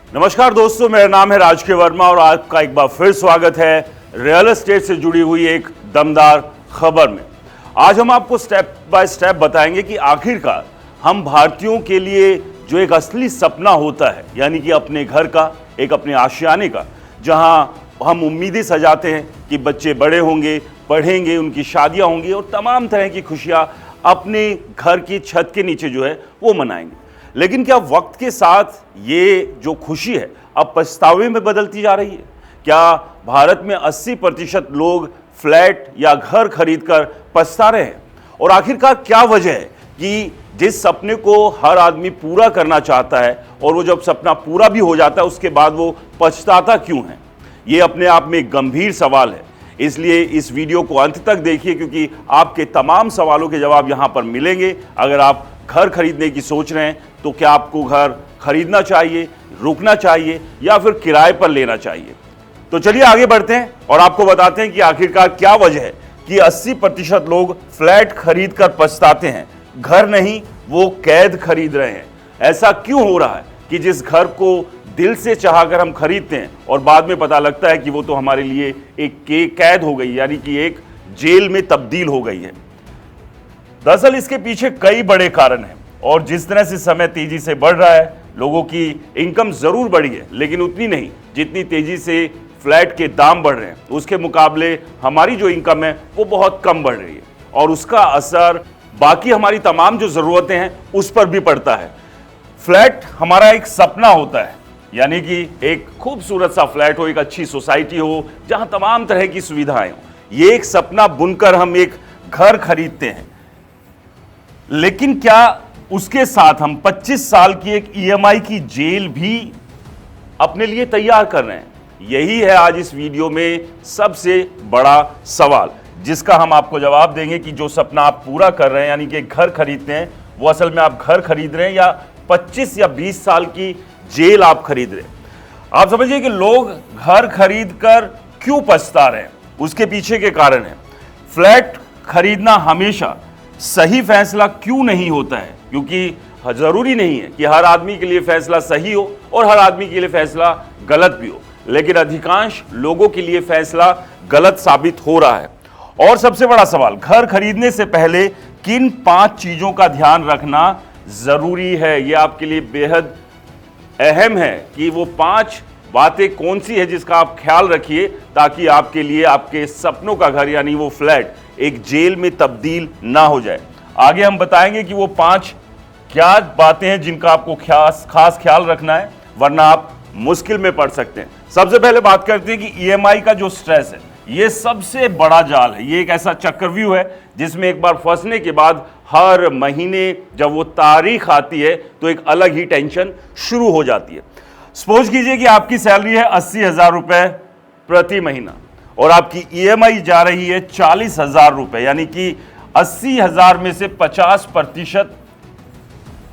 नमस्कार दोस्तों, मेरा नाम है राजके वर्मा और आपका एक बार फिर स्वागत है रियल एस्टेट से जुड़ी हुई एक दमदार खबर में। आज हम आपको स्टेप बाय स्टेप बताएंगे कि आखिरकार हम भारतीयों के लिए जो एक असली सपना होता है, यानी कि अपने घर का, एक अपने आशियाने का, जहां हम उम्मीदें सजाते हैं कि बच्चे बड़े होंगे, पढ़ेंगे, उनकी शादियां होंगी और तमाम तरह की खुशियां अपने घर की छत के नीचे जो है वो मनाएंगे। लेकिन क्या वक्त के साथ ये जो खुशी है अब पछतावे में बदलती जा रही है? क्या भारत में 80% लोग फ्लैट या घर खरीदकर पछता रहे हैं? और आखिरकार क्या वजह है कि जिस सपने को हर आदमी पूरा करना चाहता है और वो जब सपना पूरा भी हो जाता है उसके बाद वो पछताता क्यों है? ये अपने आप में एक गंभीर सवाल है। इसलिए इस वीडियो को अंत तक देखिए, क्योंकि आपके तमाम सवालों के जवाब यहाँ पर मिलेंगे। अगर आप घर खरीदने की सोच रहे हैं तो क्या आपको घर खरीदना चाहिए, रुकना चाहिए या फिर किराए पर लेना चाहिए? तो चलिए आगे बढ़ते हैं और आपको बताते हैं कि आखिरकार क्या वजह है कि 80% लोग फ्लैट खरीद कर पछताते हैं, घर नहीं वो कैद खरीद रहे हैं। ऐसा क्यों हो रहा है कि जिस घर को दिल से चाहकर हम खरीदते हैं और बाद में पता लगता है कि वो तो हमारे लिए एक कैद हो गई, यानी कि एक जेल में तब्दील हो गई है। दरअसल इसके पीछे कई बड़े कारण हैं और जिस तरह से समय तेजी से बढ़ रहा है, लोगों की इनकम जरूर बढ़ी है लेकिन उतनी नहीं जितनी तेजी से फ्लैट के दाम बढ़ रहे हैं। उसके मुकाबले हमारी जो इनकम है वो बहुत कम बढ़ रही है और उसका असर बाकी हमारी तमाम जो जरूरतें हैं उस पर भी पड़ता है। फ्लैट हमारा एक सपना होता है, यानी कि एक खूबसूरत सा फ्लैट हो, एक अच्छी सोसाइटी हो जहां तमाम तरह की सुविधाएं हो। ये एक सपना बुनकर हम एक घर खरीदते हैं, लेकिन क्या उसके साथ हम 25 साल की एक ईएमआई की जेल भी अपने लिए तैयार कर रहे हैं? यही है आज इस वीडियो में सबसे बड़ा सवाल, जिसका हम आपको जवाब देंगे कि जो सपना आप पूरा कर रहे हैं, यानी कि घर खरीदते हैं, वो असल में आप घर खरीद रहे हैं या 25 या 20 साल की जेल आप खरीद रहे हैं। आप समझिए कि लोग घर खरीद कर क्यों पछता रहे हैं, उसके पीछे के कारण है। फ्लैट खरीदना हमेशा सही फैसला क्यों नहीं होता है? क्योंकि जरूरी नहीं है कि हर आदमी के लिए फैसला सही हो और हर आदमी के लिए फैसला गलत भी हो, लेकिन अधिकांश लोगों के लिए फैसला गलत साबित हो रहा है। और सबसे बड़ा सवाल, घर खरीदने से पहले किन 5 चीजों का ध्यान रखना जरूरी है? यह आपके लिए बेहद अहम है कि वो 5 बातें कौन सी है जिसका आप ख्याल रखिए, ताकि आपके लिए आपके सपनों का घर यानी वो फ्लैट एक जेल में तब्दील ना हो जाए। आगे हम बताएंगे कि वो 5 क्या बातें हैं जिनका आपको खास ख्याल रखना है, वरना आप मुश्किल में पड़ सकते हैं। सबसे पहले बात करते हैं कि ईएमआई का जो स्ट्रेस है, ये सबसे बड़ा जाल है। ये एक ऐसा चक्रव्यूह है जिसमें एक बार फंसने के बाद हर महीने जब वो तारीख आती है तो एक अलग ही टेंशन शुरू हो जाती है। सपोज कीजिए कि आपकी सैलरी है 80,000 रुपए प्रति महीना और आपकी ईएमआई जा रही है 40,000 रुपए, यानी कि 80,000 में से 50%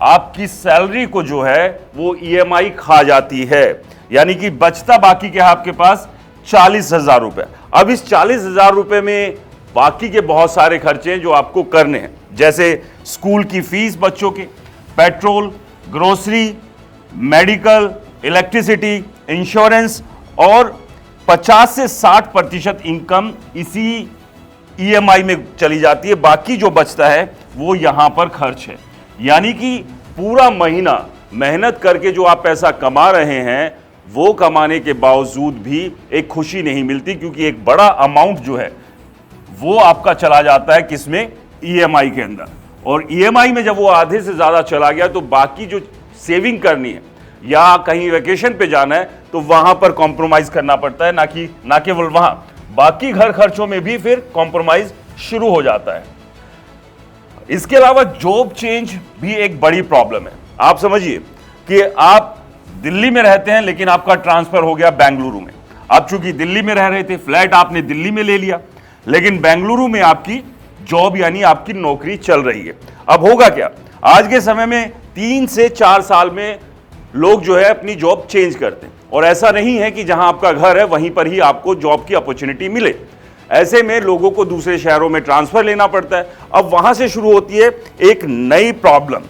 आपकी सैलरी को जो है वो ईएमआई खा जाती है, यानी कि बचता बाकी क्या है आपके पास 40,000 रुपए। अब इस 40,000 रुपए में बाकी के बहुत सारे खर्चे हैं जो आपको करने हैं, जैसे स्कूल की फीस बच्चों के, petrol, grocery, medical, electricity, insurance और 50 से 60% इनकम इसी ईएमआई में चली जाती है। बाकी जो बचता है वो यहां पर खर्च है, यानी कि पूरा महीना मेहनत करके जो आप पैसा कमा रहे हैं वो कमाने के बावजूद भी एक खुशी नहीं मिलती, क्योंकि एक बड़ा अमाउंट जो है वो आपका चला जाता है किसमें? ईएमआई के अंदर। और ईएमआई में जब वो आधे से ज्यादा चला गया तो बाकी जो सेविंग करनी है या कहीं वेकेशन पे जाना है तो वहां पर कॉम्प्रोमाइज करना पड़ता है, ना केवल वहां, बाकी घर खर्चों में भी फिर कॉम्प्रोमाइज शुरू हो जाता है। इसके अलावा जॉब चेंज भी एक बड़ी प्रॉब्लम है। आप समझिए कि आप दिल्ली में रहते हैं लेकिन आपका ट्रांसफर हो गया बेंगलुरु में। आप चूंकि दिल्ली में रह रहे थे, फ्लैट आपने दिल्ली में ले लिया, लेकिन बेंगलुरु में आपकी जॉब यानी आपकी नौकरी चल रही है। अब होगा क्या? आज के समय में 3 से 4 साल में लोग जो है अपनी जॉब चेंज करते हैं, और ऐसा नहीं है कि जहां आपका घर है वहीं पर ही आपको जॉब की अपॉर्चुनिटी मिले। ऐसे में लोगों को दूसरे शहरों में ट्रांसफर लेना पड़ता है। अब वहां से शुरू होती है एक नई प्रॉब्लम,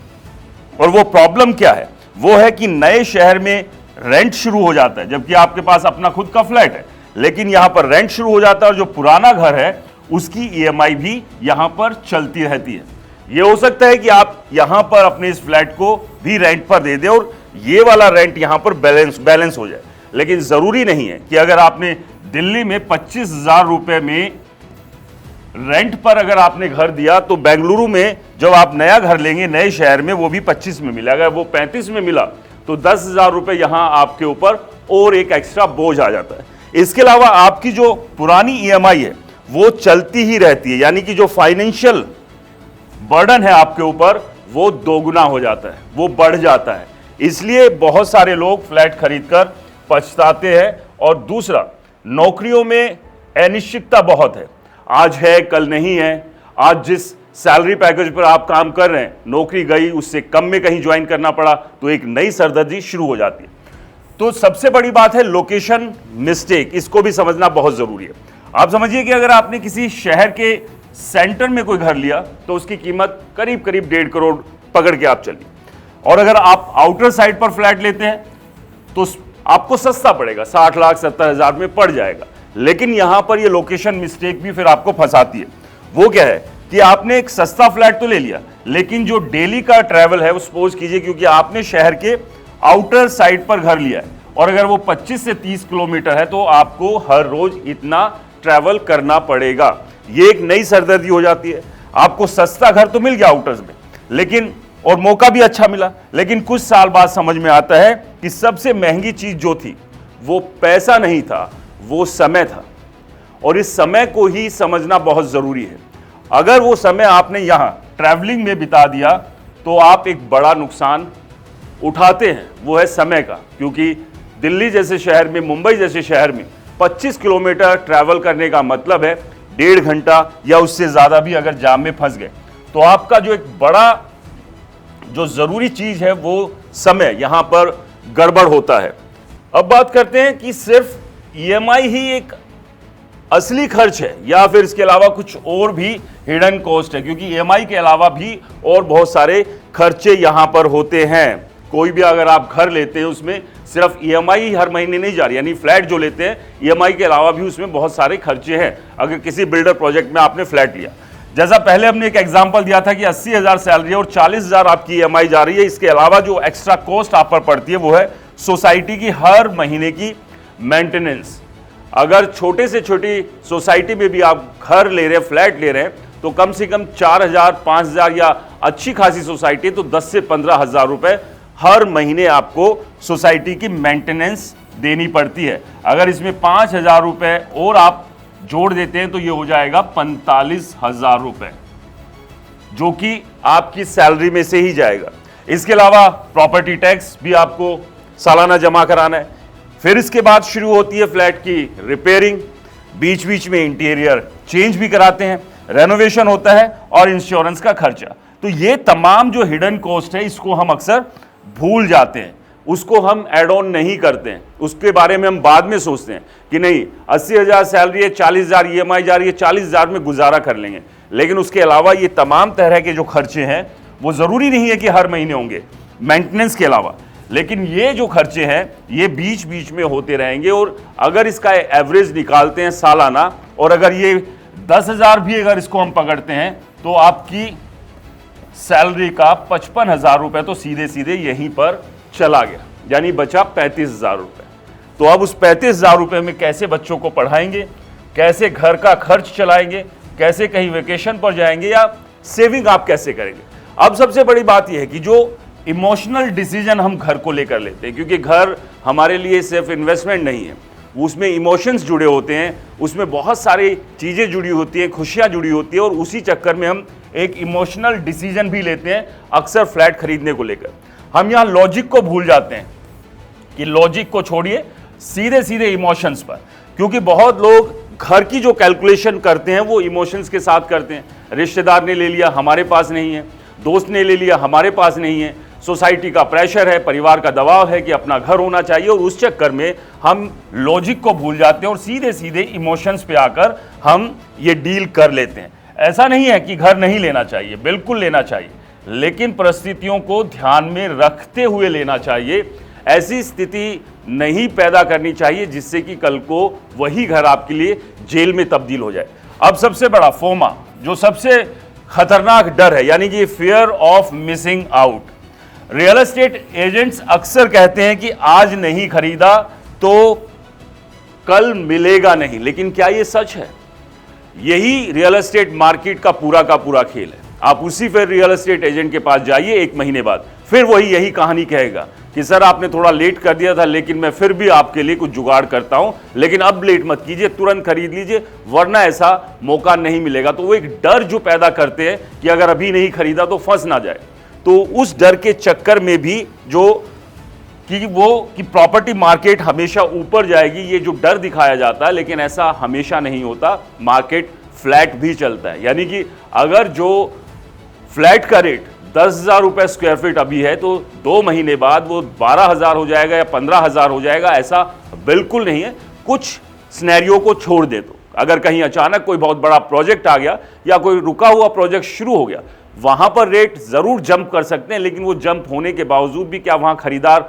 और वो प्रॉब्लम क्या है? वो है कि नए शहर में रेंट शुरू हो जाता है, जबकि आपके पास अपना खुद का फ्लैट है, लेकिन यहां पर रेंट शुरू हो जाता है और जो पुराना घर है उसकी ईएमआई भी यहां पर चलती रहती है। ये हो सकता है कि आप यहां पर अपने इस फ्लैट को भी रेंट पर दे दें और ये वाला रेंट यहां पर बैलेंस हो जाए, लेकिन जरूरी नहीं है कि अगर आपने दिल्ली में 25,000 रुपए में रेंट पर अगर आपने घर दिया तो बेंगलुरु में जब आप नया घर लेंगे नए शहर में वो भी 25 में मिला। अगर वो 35 में मिला तो 10,000 रुपए यहां आपके ऊपर और एक एक्स्ट्रा बोझ आ जाता है। इसके अलावा आपकी जो पुरानी ईएमआई है वो चलती ही रहती है, यानी कि जो फाइनेंशियल बर्डन है आपके ऊपर वो दोगुना हो जाता है, वो बढ़ जाता है। इसलिए बहुत सारे लोग फ्लैट खरीदकर पछताते हैं। और दूसरा, नौकरियों में अनिश्चितता बहुत है, आज है कल नहीं है। आज जिस सैलरी पैकेज पर आप काम कर रहे हैं, नौकरी गई उससे कम में कहीं ज्वाइन करना पड़ा तो एक नई सरदर्दी शुरू हो जाती है। तो सबसे बड़ी बात है लोकेशन मिस्टेक, इसको भी समझना बहुत जरूरी है। आप समझिए कि अगर आपने किसी शहर के सेंटर में कोई घर लिया तो उसकी कीमत करीब करीब 1.5 करोड़ पकड़ के आप चलिए, और अगर आप आउटर साइड पर फ्लैट लेते हैं तो आपको सस्ता पड़ेगा, 60 लाख 70 हजार में पड़ जाएगा। लेकिन यहां पर ये लोकेशन मिस्टेक भी फिर आपको फंसाती है। वो क्या है कि आपने एक सस्ता फ्लैट तो ले लिया, लेकिन जो डेली का ट्रैवल है वो सपोज कीजिए, क्योंकि आपने शहर के आउटर साइड पर घर लिया है और अगर वो 25 से 30 किलोमीटर है तो आपको हर रोज इतना ट्रैवल करना पड़ेगा। ये एक नई सरदर्दी हो जाती है। आपको सस्ता घर तो मिल गया आउटर्स में, लेकिन और मौका भी अच्छा मिला, लेकिन कुछ साल बाद समझ में आता है कि सबसे महंगी चीज जो थी वो पैसा नहीं था, वो समय था। और इस समय को ही समझना बहुत जरूरी है। अगर वो समय आपने यहां ट्रैवलिंग में बिता दिया तो आप एक बड़ा नुकसान उठाते हैं, वो है समय का। क्योंकि दिल्ली जैसे शहर में, मुंबई जैसे शहर में 25 किलोमीटर ट्रैवल करने का मतलब है 1.5 घंटा या उससे ज्यादा भी अगर जाम में फंस गए तो आपका जो एक बड़ा जो जरूरी चीज है वो समय यहां पर गड़बड़ होता है। अब बात करते हैं कि सिर्फ ईएमआई ही एक असली खर्च है या फिर इसके अलावा कुछ और भी हिडन कॉस्ट है, क्योंकि ईएमआई के अलावा भी और बहुत सारे खर्चे यहां पर होते हैं। कोई भी अगर आप घर लेते हैं उसमें सिर्फ ईएमआई ही हर महीने नहीं जा रही, यानी फ्लैट जो लेते हैं ईएमआई के अलावा भी उसमें बहुत सारे खर्चे हैं। अगर किसी बिल्डर प्रोजेक्ट में आपने फ्लैट लिया, जैसा पहले हमने एक एग्जांपल दिया था कि 80,000 सैलरी है और 40,000 आपकी ईएमआई जा रही है, इसके अलावा जो एक्स्ट्रा कॉस्ट आप पर पड़ती है वो है सोसाइटी की हर महीने की मेंटेनेंस। अगर छोटे से छोटी सोसाइटी में भी आप घर ले रहे हैं, फ्लैट ले रहे हैं, तो कम से कम 4,000 5,000 या अच्छी खासी सोसाइटी तो 10 से 15,000 रुपए हर महीने आपको सोसाइटी की मेंटेनेंस देनी पड़ती है। अगर इसमें 5,000 रुपए और आप जोड़ देते हैं तो ये हो जाएगा 45,000 रुपए, जो कि आपकी सैलरी में से ही जाएगा। इसके अलावा प्रॉपर्टी टैक्स भी आपको सालाना जमा कराना है। फिर इसके बाद शुरू होती है फ्लैट की रिपेयरिंग, बीच बीच में इंटीरियर चेंज भी कराते हैं, रेनोवेशन होता है और इंश्योरेंस का खर्चा। तो ये तमाम जो हिडन कॉस्ट है इसको हम अक्सर भूल जाते हैं, उसको हम एड ऑन नहीं करते हैं, उसके बारे में हम बाद में सोचते हैं कि नहीं 80,000 सैलरी है, 40,000 ईएमआई जा रही है, 40,000 में गुजारा कर लेंगे। लेकिन उसके अलावा ये तमाम तरह के जो खर्चे हैं वो जरूरी नहीं है कि हर महीने होंगे मेंटेनेंस के अलावा, लेकिन ये जो खर्चे हैं ये बीच बीच में होते रहेंगे। और अगर इसका एवरेज निकालते हैं सालाना, और अगर ये 10,000 भी अगर इसको हम पकड़ते हैं तो आपकी सैलरी का 55,000 रुपए तो सीधे सीधे यहीं पर चला गया, यानी बचा 35,000 रुपए। तो अब उस 35,000 रुपए में कैसे बच्चों को पढ़ाएंगे, कैसे घर का खर्च चलाएंगे, कैसे कहीं वेकेशन पर जाएंगे, या सेविंग आप कैसे करेंगे। अब सबसे बड़ी बात यह है कि जो इमोशनल डिसीजन हम घर को लेकर लेते हैं, क्योंकि घर हमारे लिए सिर्फ इन्वेस्टमेंट नहीं है, उसमें इमोशंस जुड़े होते हैं, उसमें बहुत सारी चीज़ें जुड़ी होती हैं, खुशियाँ जुड़ी होती हैं, और उसी चक्कर में हम एक इमोशनल डिसीजन भी लेते हैं अक्सर फ्लैट खरीदने को लेकर। हम यहाँ लॉजिक को भूल जाते हैं कि लॉजिक को छोड़िए, सीधे सीधे इमोशंस पर, क्योंकि बहुत लोग घर की जो कैलकुलेशन करते हैं वो इमोशंस के साथ करते हैं। रिश्तेदार ने ले लिया, हमारे पास नहीं है, दोस्त ने ले लिया, हमारे पास नहीं है, सोसाइटी का प्रेशर है, परिवार का दबाव है कि अपना घर होना चाहिए, और उस चक्कर में हम लॉजिक को भूल जाते हैं और सीधे सीधे इमोशंस पे आकर हम ये डील कर लेते हैं। ऐसा नहीं है कि घर नहीं लेना चाहिए, बिल्कुल लेना चाहिए, लेकिन परिस्थितियों को ध्यान में रखते हुए लेना चाहिए। ऐसी स्थिति नहीं पैदा करनी चाहिए जिससे कि कल को वही घर आपके लिए जेल में तब्दील हो जाए। अब सबसे बड़ा फोमा, जो सबसे खतरनाक डर है, यानी कि fear of missing out. Real estate agents अक्सर कहते हैं कि आज नहीं खरीदा तो कल मिलेगा नहीं, लेकिन क्या यह सच है? यही रियल एस्टेट मार्केट का पूरा खेल है। आप उसी फिर रियल एस्टेट एजेंट के पास जाइए 1 महीने बाद, फिर वही यही कहानी कहेगा कि सर आपने थोड़ा लेट कर दिया था, लेकिन मैं फिर भी आपके लिए कुछ जुगाड़ करता हूं, लेकिन अब लेट मत कीजिए, तुरंत खरीद लीजिए, वरना ऐसा मौका नहीं मिलेगा। तो वो एक डर जो पैदा करते हैं कि अगर अभी नहीं खरीदा तो फंस ना जाए, तो उस डर के चक्कर में भी जो कि प्रॉपर्टी मार्केट हमेशा ऊपर जाएगी, ये जो डर दिखाया जाता है, लेकिन ऐसा हमेशा नहीं होता। मार्केट फ्लैट भी चलता है, यानी कि अगर जो फ्लैट का रेट 10,000 रुपए स्क्वायर फीट अभी है तो 2 महीने बाद वो 12,000 हो जाएगा या 15,000 हो जाएगा, ऐसा बिल्कुल नहीं है। कुछ सिनेरियो को छोड़ दे तो अगर कहीं अचानक कोई बहुत बड़ा प्रोजेक्ट आ गया या कोई रुका हुआ प्रोजेक्ट शुरू हो गया, वहां पर रेट जरूर जंप कर सकते हैं, लेकिन वो जंप होने के बावजूद भी क्या वहां खरीदार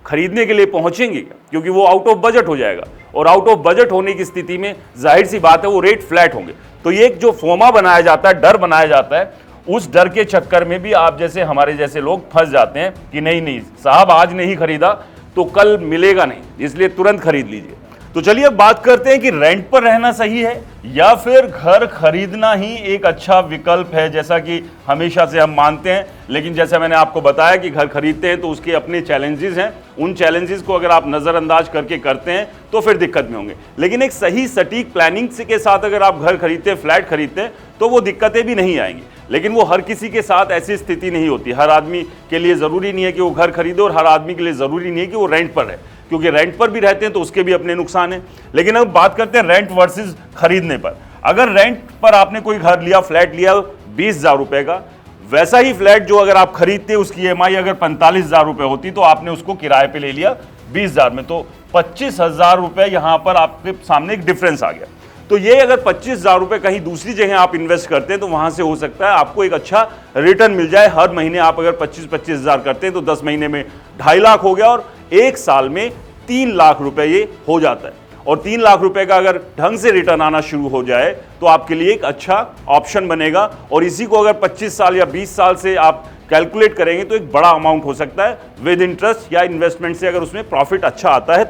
खरीदने के लिए पहुंचेंगे क्या? क्योंकि वो आउट ऑफ बजट हो जाएगा, और आउट ऑफ बजट होने की स्थिति में जाहिर सी बात है वो रेट फ्लैट होंगे। तो ये एक जो फोमा बनाया जाता है, डर बनाया जाता है, उस डर के चक्कर में भी आप जैसे हमारे जैसे लोग फंस जाते हैं कि नहीं साहब आज नहीं खरीदा तो कल मिलेगा नहीं, इसलिए तुरंत खरीद लीजिए। तो चलिए अब बात करते हैं कि रेंट पर रहना सही है या फिर घर खरीदना ही एक अच्छा विकल्प है, जैसा कि हमेशा से हम मानते हैं। लेकिन जैसा मैंने आपको बताया कि घर खरीदते हैं तो उसके अपने चैलेंजेस हैं, उन चैलेंजेस को अगर आप नज़रअंदाज करके करते हैं तो फिर दिक्कत में होंगे। लेकिन एक सही सटीक प्लानिंग के साथ अगर आप घर खरीदते हैं, फ्लैट खरीदते हैं, तो वो दिक्कतें भी नहीं आएंगी। लेकिन वो हर किसी के साथ ऐसी स्थिति नहीं होती। हर आदमी के लिए ज़रूरी नहीं है कि वो घर खरीदे, और हर आदमी के लिए ज़रूरी नहीं है कि वो रेंट पर रहे, क्योंकि रेंट पर भी रहते हैं तो उसके भी अपने नुकसान हैं। लेकिन अब बात करते हैं रेंट वर्सेस खरीदने पर। अगर रेंट पर आपने कोई घर लिया, फ्लैट लिया 20,000 रुपए का, वैसा ही फ्लैट जो अगर आप खरीदते उसकी EMI अगर 45,000 रुपए होती तो आपने उसको किराए पे ले लिया 20,000 में, तो 25,000 रुपए यहां पर आपके सामने एक डिफरेंस आ गया। तो ये अगर 25,000 रुपए कहीं दूसरी जगह आप इन्वेस्ट करते हैं तो वहां से हो सकता है आपको एक अच्छा रिटर्न मिल जाए। हर महीने आप अगर 25,000 करते हैं तो 10 महीने में 2.5 लाख हो गया, और 1 साल में 3 लाख रुपए ये हो जाता है। और 3 लाख रुपए का अगर ढंग से रिटर्न आना शुरू हो जाए तो आपके लिए एक अच्छा ऑप्शन बनेगा। और इसी को अगर 25 साल या 20 साल से आप कैलकुलेट करेंगे तो एक बड़ा अमाउंट हो सकता है विद इंटरेस्ट या इन्वेस्टमेंट से, अगर उसमें प्रॉफिट अच्छा आता है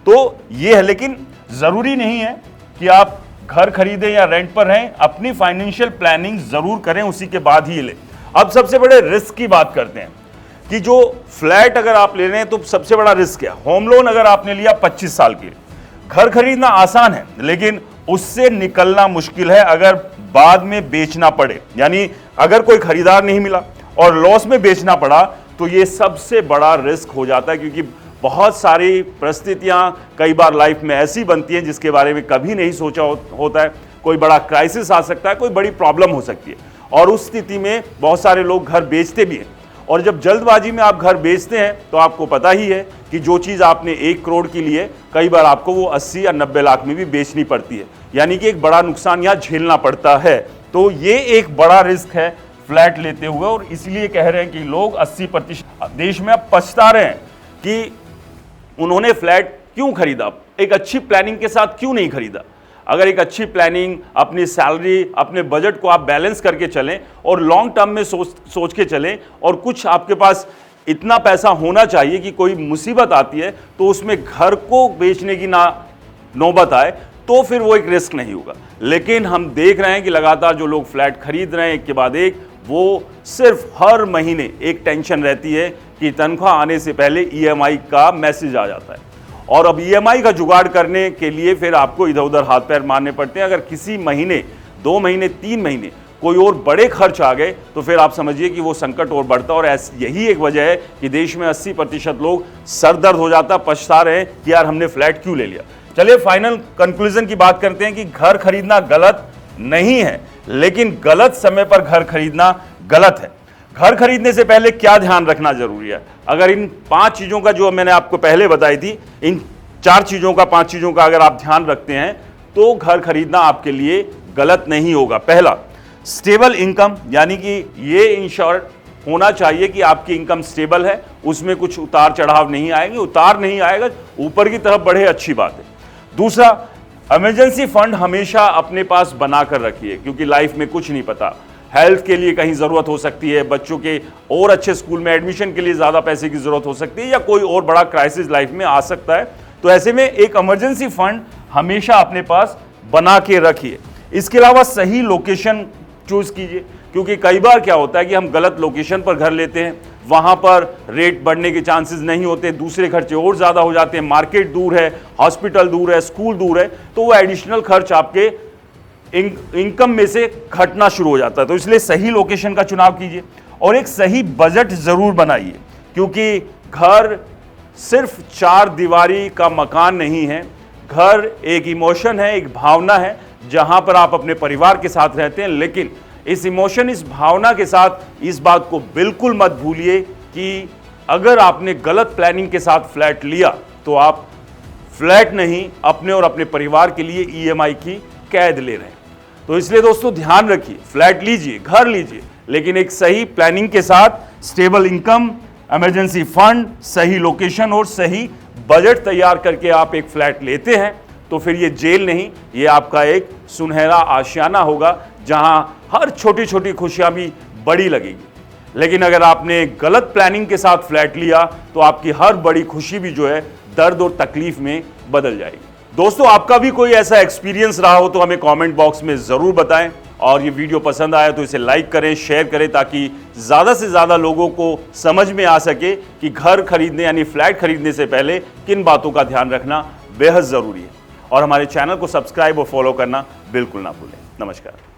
तो ये है। लेकिन जरूरी नहीं है कि आप घर खरीदें या रेंट पर रहें, अपनी फाइनेंशियल प्लानिंग जरूर करें, उसी के बाद ही लें। अब सबसे बड़े रिस्क की बात करते हैं कि जो फ्लैट अगर आप ले रहे हैं तो सबसे बड़ा रिस्क है होम लोन अगर आपने लिया 25 साल के लिए। घर खरीदना आसान है लेकिन उससे निकलना मुश्किल है अगर बाद में बेचना पड़े, यानी अगर कोई खरीदार नहीं मिला और लॉस में बेचना पड़ा तो ये सबसे बड़ा रिस्क हो जाता है। क्योंकि बहुत सारी परिस्थितियां कई बार लाइफ में ऐसी बनती हैं जिसके बारे में कभी नहीं सोचा होता है। कोई बड़ा क्राइसिस आ सकता है, कोई बड़ी प्रॉब्लम हो सकती है, और उस स्थिति में बहुत सारे लोग घर बेचते भी हैं। और जब जल्दबाजी में आप घर बेचते हैं तो आपको पता ही है कि जो चीज़ आपने 1 करोड़ की लिए कई बार आपको वो 80 या 90 लाख में भी बेचनी पड़ती है, यानी कि एक बड़ा नुकसान यहाँ झेलना पड़ता है। तो ये एक बड़ा रिस्क है फ्लैट लेते हुए, और इसलिए कह रहे हैं कि लोग 80% देश में अब पछता रहे हैं कि उन्होंने फ्लैट क्यों खरीदा, एक अच्छी प्लानिंग के साथ क्यों नहीं खरीदा। अगर एक अच्छी प्लानिंग, अपनी सैलरी, अपने बजट को आप बैलेंस करके चलें और लॉन्ग टर्म में सोच के चलें, और कुछ आपके पास इतना पैसा होना चाहिए कि कोई मुसीबत आती है तो उसमें घर को बेचने की ना नौबत आए, तो फिर वो एक रिस्क नहीं होगा। लेकिन हम देख रहे हैं कि लगातार जो लोग फ्लैट खरीद रहे हैं एक के बाद एक, वो सिर्फ हर महीने एक टेंशन रहती है कि तनख्वाह आने से पहले EMI का मैसेज आ जाता है, और अब EMI का जुगाड़ करने के लिए फिर आपको इधर उधर हाथ पैर मारने पड़ते हैं। अगर किसी महीने, 2 महीने, 3 महीने कोई और बड़े खर्च आ गए तो फिर आप समझिए कि वो संकट और बढ़ता है। और यही एक वजह है कि देश में 80% लोग सरदर्द हो जाता, पछता रहे हैं कि यार हमने फ्लैट क्यों ले लिया। चलिए फाइनल कंक्लूजन की बात करते हैं कि घर खरीदना गलत नहीं है, लेकिन गलत समय पर घर खरीदना गलत है। घर खरीदने से पहले क्या ध्यान रखना जरूरी है? अगर इन 5 चीजों का, जो मैंने आपको पहले बताई थी, इन 5 चीजों का अगर आप ध्यान रखते हैं तो घर खरीदना आपके लिए गलत नहीं होगा। पहला, स्टेबल इनकम, यानी कि ये इंश्योर होना चाहिए कि आपकी इनकम स्टेबल है, उसमें कुछ उतार चढ़ाव नहीं आएंगे। उतार नहीं आएगा, ऊपर की तरफ बढ़े, अच्छी बात है। दूसरा, इमरजेंसी फंड हमेशा अपने पास बनाकर रखिए, क्योंकि लाइफ में कुछ नहीं पता। हेल्थ के लिए कहीं ज़रूरत हो सकती है, बच्चों के और अच्छे स्कूल में एडमिशन के लिए ज़्यादा पैसे की ज़रूरत हो सकती है, या कोई और बड़ा क्राइसिस लाइफ में आ सकता है। तो ऐसे में एक इमरजेंसी फंड हमेशा अपने पास बना के रखिए। इसके अलावा सही लोकेशन चूज कीजिए, क्योंकि कई बार क्या होता है कि हम गलत लोकेशन पर घर लेते हैं, वहां पर रेट बढ़ने के चांसेस नहीं होते, दूसरे खर्चे और ज़्यादा हो जाते हैं, मार्केट दूर है, हॉस्पिटल दूर है, स्कूल दूर है, तो वो एडिशनल खर्च आपके इनकम में से घटना शुरू हो जाता है। तो इसलिए सही लोकेशन का चुनाव कीजिए और एक सही बजट ज़रूर बनाइए, क्योंकि घर सिर्फ चार दीवारी का मकान नहीं है। घर एक इमोशन है, एक भावना है, जहां पर आप अपने परिवार के साथ रहते हैं। लेकिन इस इमोशन, इस भावना के साथ इस बात को बिल्कुल मत भूलिए कि अगर आपने गलत प्लानिंग के साथ फ्लैट लिया तो आप फ्लैट नहीं, अपने और अपने परिवार के लिए ईएमआई की कैद ले रहे हैं। तो इसलिए दोस्तों ध्यान रखिए, फ्लैट लीजिए, घर लीजिए, लेकिन एक सही प्लानिंग के साथ, स्टेबल इनकम, इमरजेंसी फंड, सही लोकेशन और सही बजट तैयार करके आप एक फ्लैट लेते हैं तो फिर ये जेल नहीं, ये आपका एक सुनहरा आशियाना होगा, जहां हर छोटी छोटी खुशियां भी बड़ी लगेगी। लेकिन अगर आपने गलत प्लानिंग के साथ फ्लैट लिया तो आपकी हर बड़ी खुशी भी जो है दर्द और तकलीफ में बदल जाएगी। दोस्तों, आपका भी कोई ऐसा एक्सपीरियंस रहा हो तो हमें कमेंट बॉक्स में ज़रूर बताएं, और ये वीडियो पसंद आया तो इसे लाइक करें, शेयर करें, ताकि ज़्यादा से ज़्यादा लोगों को समझ में आ सके कि घर खरीदने यानी फ्लैट खरीदने से पहले किन बातों का ध्यान रखना बेहद ज़रूरी है। और हमारे चैनल को सब्सक्राइब और फॉलो करना बिल्कुल ना भूलें। नमस्कार।